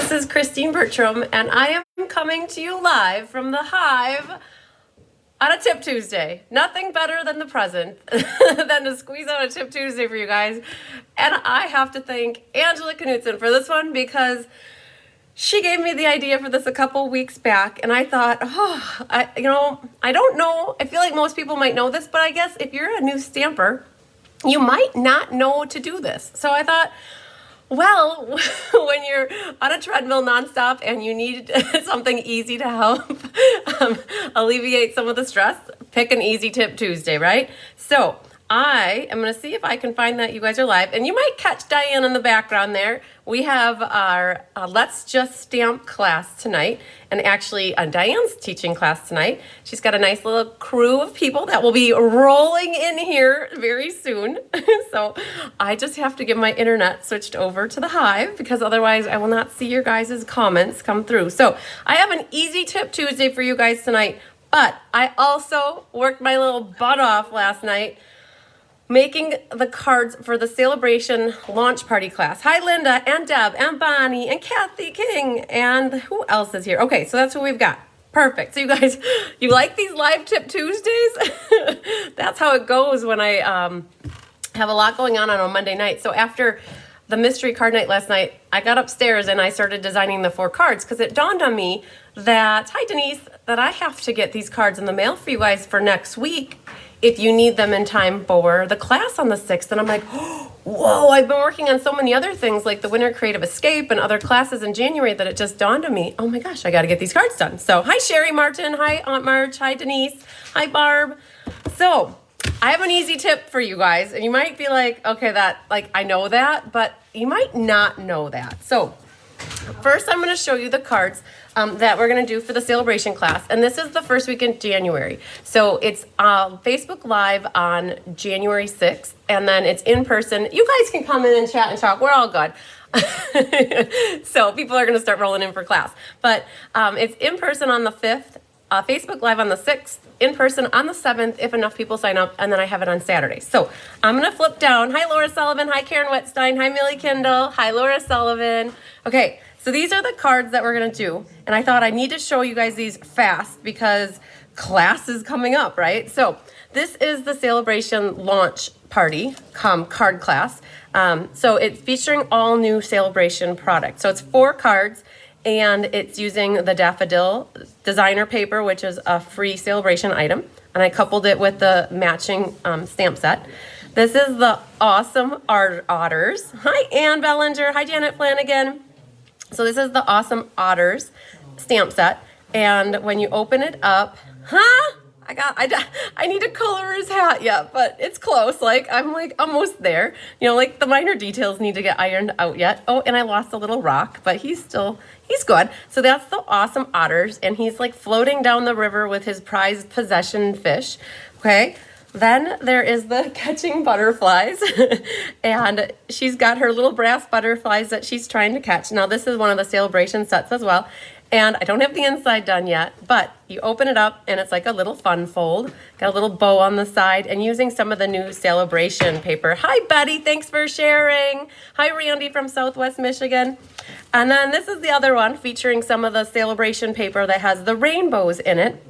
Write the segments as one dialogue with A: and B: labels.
A: This is Christine Bertram, and I am coming to you live from the Hive on a Tip Tuesday. Nothing better than the present than to squeeze out a Tip Tuesday for you guys. And I have to thank Angela Knutson for this one because she gave me the idea for this a couple weeks back, and I thought, I don't know. I feel like most people might know this, but I guess if you're a new stamper, you might not know to do this. So I thought, well, when you're on a treadmill nonstop and you need something easy to help alleviate some of the stress, pick an easy Tip Tuesday, right? So I am going to see if I can find that you guys are live. And you might catch Diane in the background there. We have our Let's Just Stamp class tonight. And actually, Diane's teaching class tonight. She's got a nice little crew of people that will be rolling in here very soon. So I just have to get my internet switched over to the Hive because otherwise I will not see your guys' comments come through. So I have an easy Tip Tuesday for you guys tonight. But I also worked my little butt off last night making the cards for the sale-a-bration launch party class. Hi, Linda and Deb and Bonnie and Kathy King and who else is here? Okay, so that's who we've got. Perfect. So you guys, you like these live Tip Tuesdays? That's how it goes when I have a lot going on a Monday night. So after the mystery card night last night, I got upstairs and I started designing the 4 cards because it dawned on me that, hi Denise, that I have to get these cards in the mail for you guys for next week if you need them in time for the class on the 6th. And I'm like, whoa, I've been working on so many other things like the Winter Creative Escape and other classes in January that it just dawned on me, oh my gosh, I got to get these cards done. So hi, Sherry Martin. Hi, Aunt March. Hi, Denise. Hi, Barb. So I have an easy tip for you guys. And you might be like, okay, I know that, but you might not know that. So first, I'm going to show you the cards that we're going to do for the sale-a-bration class. And this is the first week in January. So it's Facebook Live on January 6th. And then it's in person. You guys can come in and chat and talk. We're all good. So people are going to start rolling in for class. But it's in person on the 5th. Facebook Live on the 6th, in person on the 7th, if enough people sign up, and then I have it on Saturday. So I'm going to flip down. Hi, Laura Sullivan. Hi, Karen Wetstein. Hi, Millie Kindle. Hi, Laura Sullivan. Okay, so these are the cards that we're going to do, and I thought I need to show you guys these fast because class is coming up, right? So this is the sale-a-bration launch party card class. So it's featuring all new sale-a-bration products. So it's 4 cards. And it's using the Daffodil designer paper, which is a free sale-a-bration item. And I coupled it with the matching stamp set. This is the awesome Otters. Hi, Ann Bellinger. Hi, Janet Flanagan. So this is the awesome Otters stamp set. And when you open it up, I need to color his hat yet, but it's close. I'm almost there. The minor details need to get ironed out yet. Oh, and I lost a little rock, but he's good. So that's the awesome Otters, and he's floating down the river with his prized possession fish. Okay. Then there is the catching butterflies, and she's got her little brass butterflies that she's trying to catch. Now this is one of the sale-a-bration sets as well. And I don't have the inside done yet, but you open it up and it's like a little fun fold. Got a little bow on the side and using some of the new sale-a-bration paper. Hi, Betty. Thanks for sharing. Hi, Randy from Southwest Michigan. And then this is the other one featuring some of the sale-a-bration paper that has the rainbows in it.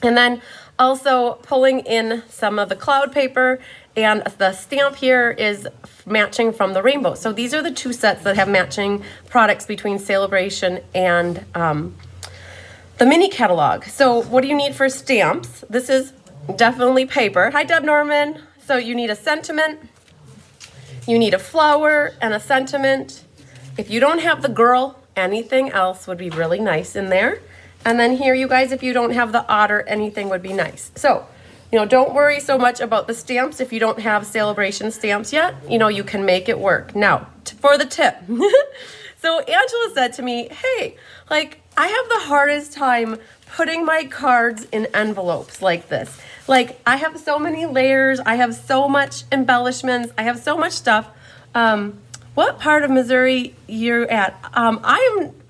A: And then also pulling in some of the cloud paper, and the stamp here is matching from the rainbow. So these are the 2 sets that have matching products between sale-a-bration and the mini catalog. So what do you need for stamps? This is definitely paper. Hi, Deb Norman. So you need a sentiment, you need a flower and a sentiment. If you don't have the girl, anything else would be really nice in there. And then here, you guys, if you don't have the otter, anything would be nice. So, don't worry so much about the stamps if you don't have sale-a-bration stamps yet. You can make it work. Now, for the tip. So Angela said to me, hey, I have the hardest time putting my cards in envelopes like this. I have so many layers. I have so much embellishments. I have so much stuff. What part of Missouri you're at?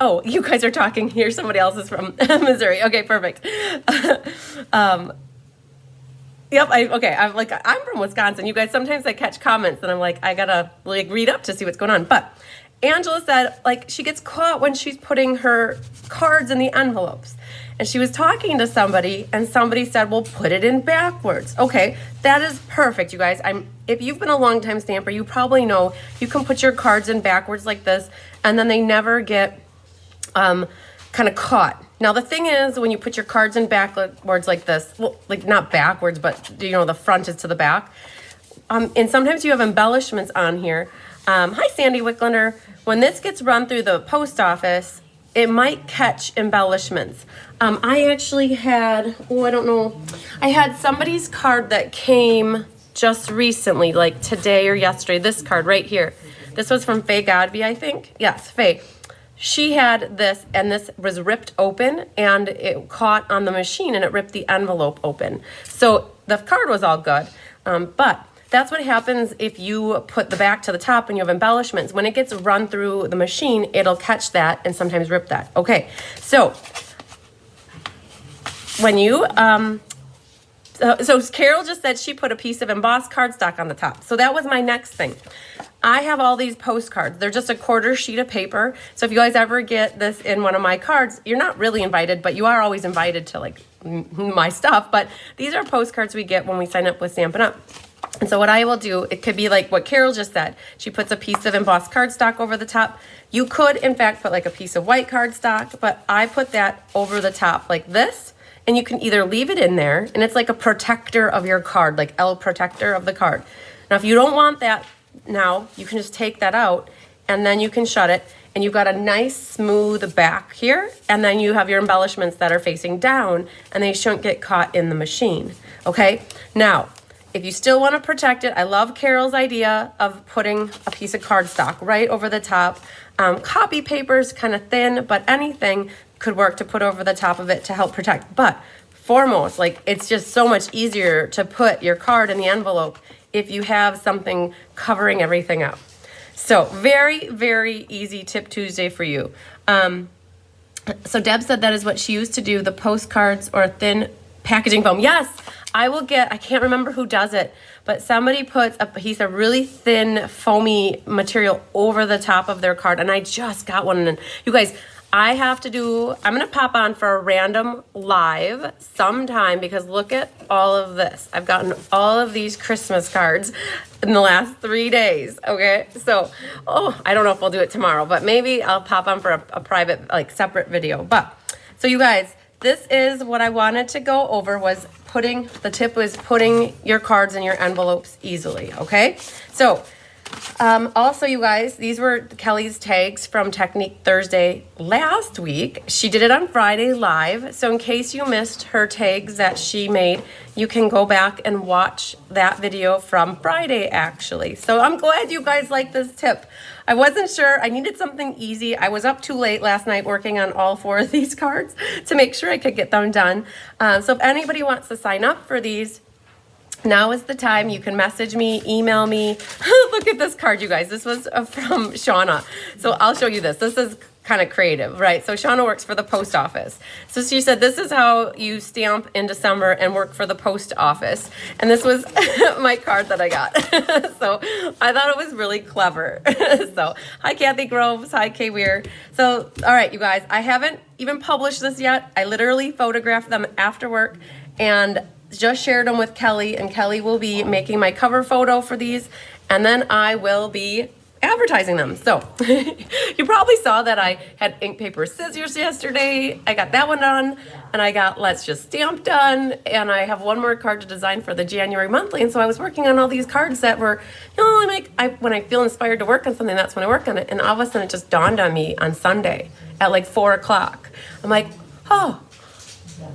A: Oh, you guys are talking here. Somebody else is from Missouri. Okay, perfect. Yep. I'm from Wisconsin. You guys, sometimes I catch comments and I'm like, I gotta read up to see what's going on. But Angela said, like, she gets caught when she's putting her cards in the envelopes. And she was talking to somebody, and somebody said, well, put it in backwards. Okay, that is perfect, you guys. If you've been a long-time stamper, you probably know you can put your cards in backwards like this, and then they never get kind of caught. Now, the thing is, when you put your cards in backwards like this, well, like not backwards, but, you know, the front is to the back. And sometimes you have embellishments on here. Hi, Sandy Wicklander. When this gets run through the post office, it might catch embellishments. I actually had, I don't know. I had somebody's card that came just recently, like today or yesterday. This card right here. This was from Faye Godby, I think. Yes, Faye. She had this, and this was ripped open, and it caught on the machine, and it ripped the envelope open. So the card was all good, but that's what happens if you put the back to the top and you have embellishments. When it gets run through the machine, it'll catch that and sometimes rip that. Okay, so when you, so Carol just said she put a piece of embossed cardstock on the top. So that was my next thing. I have all these postcards. They're just a quarter sheet of paper. So if you guys ever get this in one of my cards, you're not really invited, but you are always invited to like my stuff. But these are postcards we get when we sign up with Stampin' Up! And so what I will do, it could be like what Carol just said. She puts a piece of embossed cardstock over the top. You could, in fact, put like a piece of white cardstock, but I put that over the top like this. And you can either leave it in there, and it's like a protector of your card, like L protector of the card. Now, if you don't want that now, you can just take that out, and then you can shut it. And you've got a nice smooth back here, and then you have your embellishments that are facing down, and they shouldn't get caught in the machine, okay? Now, if you still want to protect it, I love Carol's idea of putting a piece of cardstock right over the top. Copy paper's kind of thin, but anything could work to put over the top of it to help protect. But foremost, like, it's just so much easier to put your card in the envelope if you have something covering everything up. So very, very easy Tip Tuesday for you. So Deb said that is what she used to do, the postcards or thin packaging foam. Yes, I can't remember who does it, but somebody puts a piece of really thin foamy material over the top of their card, and I just got one. And you guys, I'm going to pop on for a random live sometime, because look at all of this. I've gotten all of these Christmas cards in the last 3 days, okay? So, I don't know if I'll do it tomorrow, but maybe I'll pop on for a private, like, separate video. But, so you guys, this is what I wanted to go over, the tip was putting your cards in your envelopes easily, okay? So, also, you guys, these were Kelly's tags from Technique Thursday last week. She did it on Friday live. So in case you missed her tags that she made, you can go back and watch that video from Friday, actually. So I'm glad you guys like this tip. I wasn't sure. I needed something easy. I was up too late last night working on all 4 of these cards to make sure I could get them done. So if anybody wants to sign up for these, now is the time. You can message me, email me. Look at this card, you guys. This was from Shauna. So I'll show you this. This is kind of creative, right? So Shauna works for the post office. So she said, this is how you stamp in December and work for the post office. And this was my card that I got. So I thought it was really clever. So hi, Kathy Groves. Hi, Kay Weir. So, all right, you guys, I haven't even published this yet. I literally photographed them after work and just shared them with Kelly, and Kelly will be making my cover photo for these, and then I will be advertising them. So you probably saw that I had ink, paper, scissors yesterday. I got that one done, and I got Let's Just Stamp done, and I have one more card to design for the January monthly. And so I was working on all these cards that were, when I feel inspired to work on something, that's when I work on it. And all of a sudden it just dawned on me on Sunday at like 4 o'clock. I'm like, oh,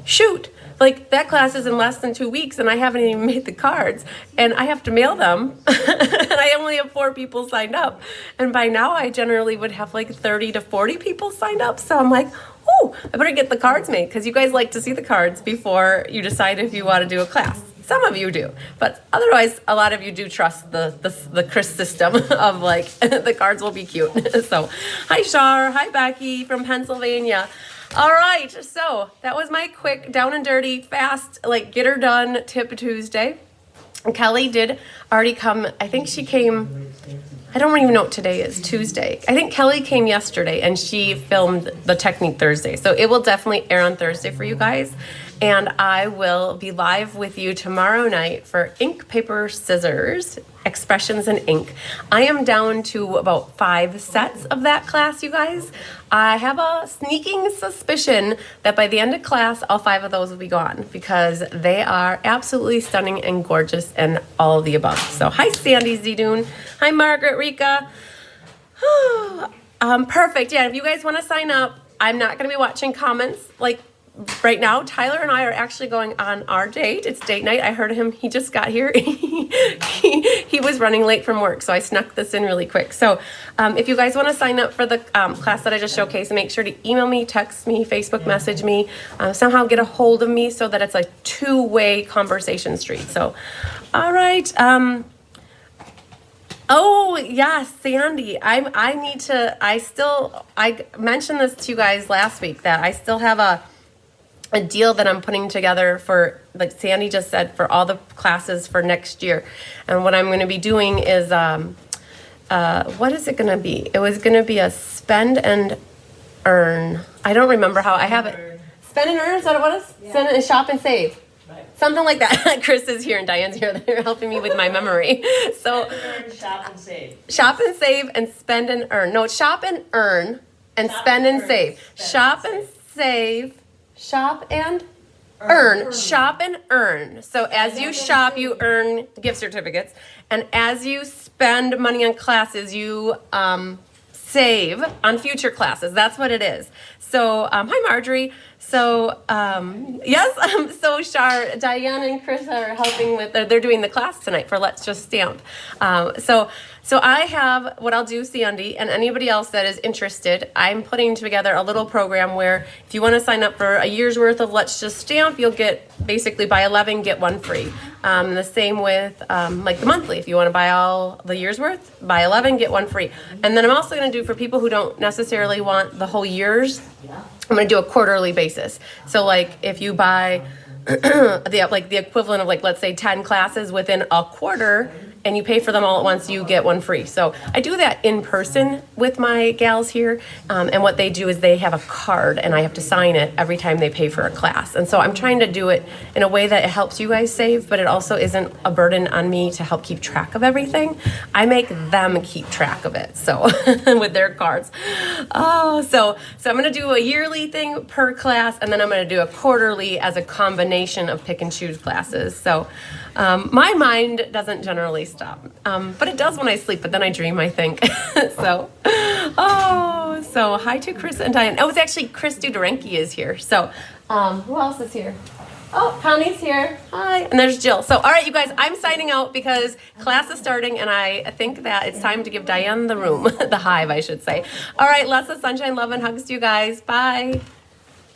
A: shoot. Like, that class is in less than 2 weeks, and I haven't even made the cards, and I have to mail them, and I only have 4 people signed up, and by now I generally would have like 30 to 40 people signed up. So I'm like, oh, I better get the cards made, because you guys like to see the cards before you decide if you want to do a class. Some of you do, but otherwise a lot of you do trust the Chris system of like, the cards will be cute. So hi Shar, hi Becky from Pennsylvania. All right, so that was my quick, down and dirty, fast, like, get her done Tip Tuesday. And Kelly did already come. I think she came, I don't even know what today is, Tuesday. I think Kelly came yesterday and she filmed the Technique Thursday. So it will definitely air on Thursday for you guys. And I will be live with you tomorrow night for ink, paper, scissors, expressions, and ink. I am down to about 5 sets of that class, you guys. I have a sneaking suspicion that by the end of class, all 5 of those will be gone because they are absolutely stunning and gorgeous and all of the above. So hi, Sandy Zedune. Hi, Margaret Rika. Perfect. Yeah, if you guys want to sign up, I'm not going to be watching comments like right now. Tyler and I are actually going on our date. It's date night. I heard him. He just got here. he was running late from work, so I snuck this in really quick. So if you guys want to sign up for the class that I just showcased, make sure to email me, text me, Facebook message me, somehow get a hold of me so that it's a two-way conversation street. So, all right. Oh, yeah, Sandy. I mentioned this to you guys last week that I still have a deal that I'm putting together for, like Sandy just said, for all the classes for next year. And what I'm going to be doing is, what is it going to be? It was going to be a spend and earn. I don't remember how I have it. Spend and earn, is that what it was? Yeah. Spend and shop and save. Right. Something like that. Chris is here and Diane's here. They're helping me with my memory. So
B: earn, shop and save.
A: Shop and save and spend and earn. No, it's shop and earn and spend and save. Shop and save. Shop and earn. Shop and earn. So as you shop, you earn gift certificates. And as you spend money on classes, you save on future classes. That's what it is. So, hi, Marjorie. So, yes, so Diane and Chris are helping with, they're doing the class tonight for Let's Just Stamp. So I have, what I'll do, Sandy, and anybody else that is interested, I'm putting together a little program where if you want to sign up for a year's worth of Let's Just Stamp, you'll get, basically buy 11, get 1 free. The same with like the monthly. If you want to buy all the year's worth, buy 11, get 1 free. And then I'm also going to do for people who don't necessarily want the whole year's, I'm going to do a quarterly basis. So like if you buy the equivalent of, like, let's say 10 classes within a quarter and you pay for them all at once, you get 1 free. So I do that in person with my gals here. And what they do is they have a card and I have to sign it every time they pay for a class. And so I'm trying to do it in a way that it helps you guys save, but it also isn't a burden on me to help keep track of everything. I make them keep track of it. So with their cards. So I'm going to do a yearly thing per class, and then I'm going to do a quarterly as a combination of pick and choose classes. So my mind doesn't generally stop, but it does when I sleep, but then I dream, I think. So hi to Chris and Diane. Oh, it's actually Chris Dudorenki is here. So who else is here? Oh, Connie's here. Hi. And there's Jill. So, all right, you guys, I'm signing out because class is starting, and I think that it's time to give Diane the room, the hive, I should say. All right, lots of sunshine, love, and hugs to you guys. Bye.